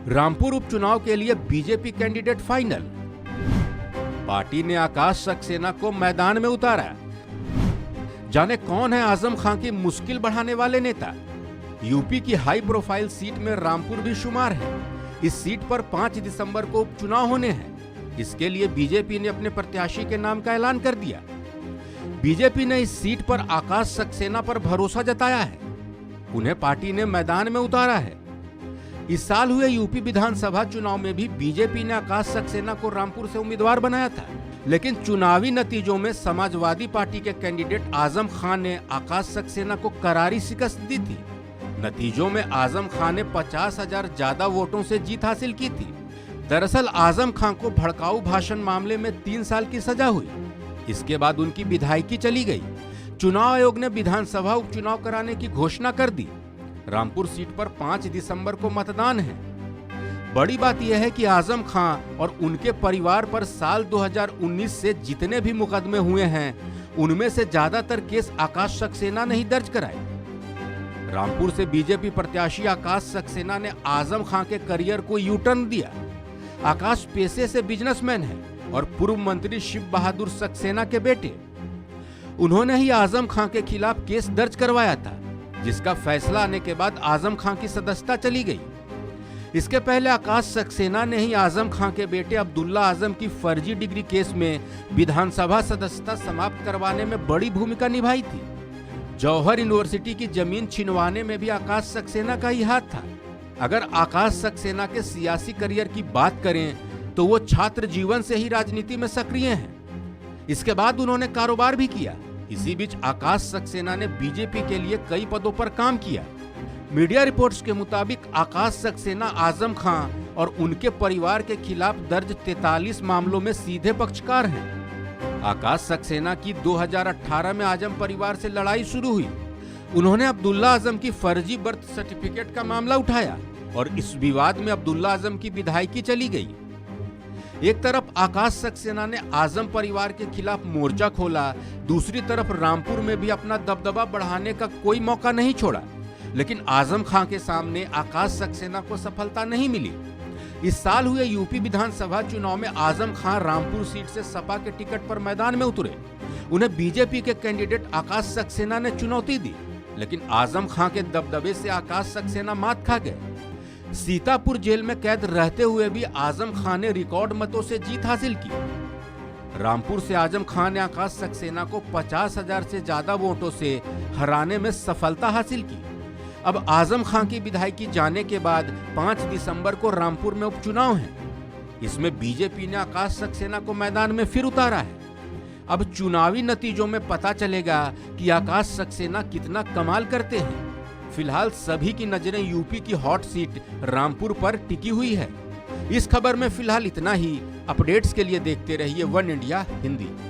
रामपुर उपचुनाव के लिए बीजेपी कैंडिडेट फाइनल। पार्टी ने आकाश सक्सेना को मैदान में उतारा। जाने कौन है आजम खान की मुश्किल बढ़ाने वाले नेता। यूपी की हाई प्रोफाइल सीट में रामपुर भी शुमार है। इस सीट पर 5 दिसंबर को उपचुनाव होने हैं। इसके लिए बीजेपी ने अपने प्रत्याशी के नाम का ऐलान कर दिया। बीजेपी ने इस सीट पर आकाश सक्सेना पर भरोसा जताया है। उन्हें पार्टी ने मैदान में उतारा है। इस साल हुए यूपी विधानसभा चुनाव में भी बीजेपी ने आकाश सक्सेना को रामपुर से उम्मीदवार बनाया था, लेकिन चुनावी नतीजों में समाजवादी पार्टी के कैंडिडेट आजम खान ने आकाश सक्सेना को करारी शिकस्त दी थी। नतीजों में आजम खान ने 50,000 ज्यादा वोटों से जीत हासिल की थी। दरअसल आजम खान को भड़काऊ भाषण मामले में 3 साल की सजा हुई। इसके बाद उनकी विधायकी चली गई। चुनाव आयोग ने विधानसभा उपचुनाव कराने की घोषणा कर दी। रामपुर सीट पर 5 दिसंबर को मतदान है। बड़ी बात यह है कि आजम खान और उनके परिवार पर साल 2019 से जितने भी मुकदमे हुए हैं, उनमें से ज्यादातर केस आकाश सक्सेना ने ही दर्ज कराए। रामपुर से बीजेपी प्रत्याशी आकाश सक्सेना ने आजम खान के करियर को यू टर्न दिया। आकाश पेशे से बिजनेसमैन है और पूर्व मंत्री शिव बहादुर सक्सेना के बेटे। उन्होंने ही आजम खान के खिलाफ केस दर्ज करवाया था, जिसका फैसला आने के बाद आजम खान की सदस्यता चली गई। इसके पहले आकाश सक्सेना ने ही आजम खान के बेटे अब्दुल्ला आजम की फर्जी डिग्री केस में विधानसभा सदस्यता समाप्त करवाने में बड़ी भूमिका निभाई थी। जौहर यूनिवर्सिटी की जमीन छिनवाने में भी आकाश सक्सेना का ही हाथ था। अगर आकाश सक्सेना के सियासी करियर की बात करें तो वो छात्र जीवन से ही राजनीति में सक्रिय हैं। इसके बाद उन्होंने कारोबार भी किया। इसी बीच आकाश सक्सेना ने बीजेपी के लिए कई पदों पर काम किया। मीडिया रिपोर्ट्स के मुताबिक आकाश सक्सेना आजम खान और उनके परिवार के खिलाफ दर्ज 43 मामलों में सीधे पक्षकार हैं। आकाश सक्सेना की 2018 में आजम परिवार से लड़ाई शुरू हुई। उन्होंने अब्दुल्ला आजम की फर्जी बर्थ सर्टिफिकेट का मामला उठाया और इस विवाद में अब्दुल्ला आजम की विधायकी चली गई। एक तरफ आकाश सक्सेना ने आजम परिवार के खिलाफ मोर्चा खोला, दूसरी तरफ रामपुर में भी अपना दबदबा बढ़ाने का कोई मौका नहीं छोड़ा। लेकिन आजम खान के सामने आकाश सक्सेना को सफलता नहीं मिली। इस साल हुए यूपी विधानसभा चुनाव में आजम खान रामपुर सीट से सपा के टिकट पर मैदान में उतरे। उन्हें बीजेपी के कैंडिडेट आकाश सक्सेना ने चुनौती दी, लेकिन आजम खान के दबदबे से आकाश सक्सेना मात खा गए। सीतापुर जेल में कैद रहते हुए भी आजम खान ने रिकॉर्ड मतों से जीत हासिल की। रामपुर से आजम खान ने आकाश सक्सेना को 50,000 से ज्यादा वोटों से हराने में सफलता हासिल की। अब आजम खान की विधायकी जाने के बाद 5 दिसंबर को रामपुर में उपचुनाव है। इसमें बीजेपी ने आकाश सक्सेना को मैदान में फिर उतारा है। अब चुनावी नतीजों में पता चलेगा कि आकाश सक्सेना कितना कमाल करते हैं। फिलहाल सभी की नजरें यूपी की हॉट सीट रामपुर पर टिकी हुई है। इस खबर में फिलहाल इतना ही। अपडेट्स के लिए देखते रहिए वन इंडिया हिंदी।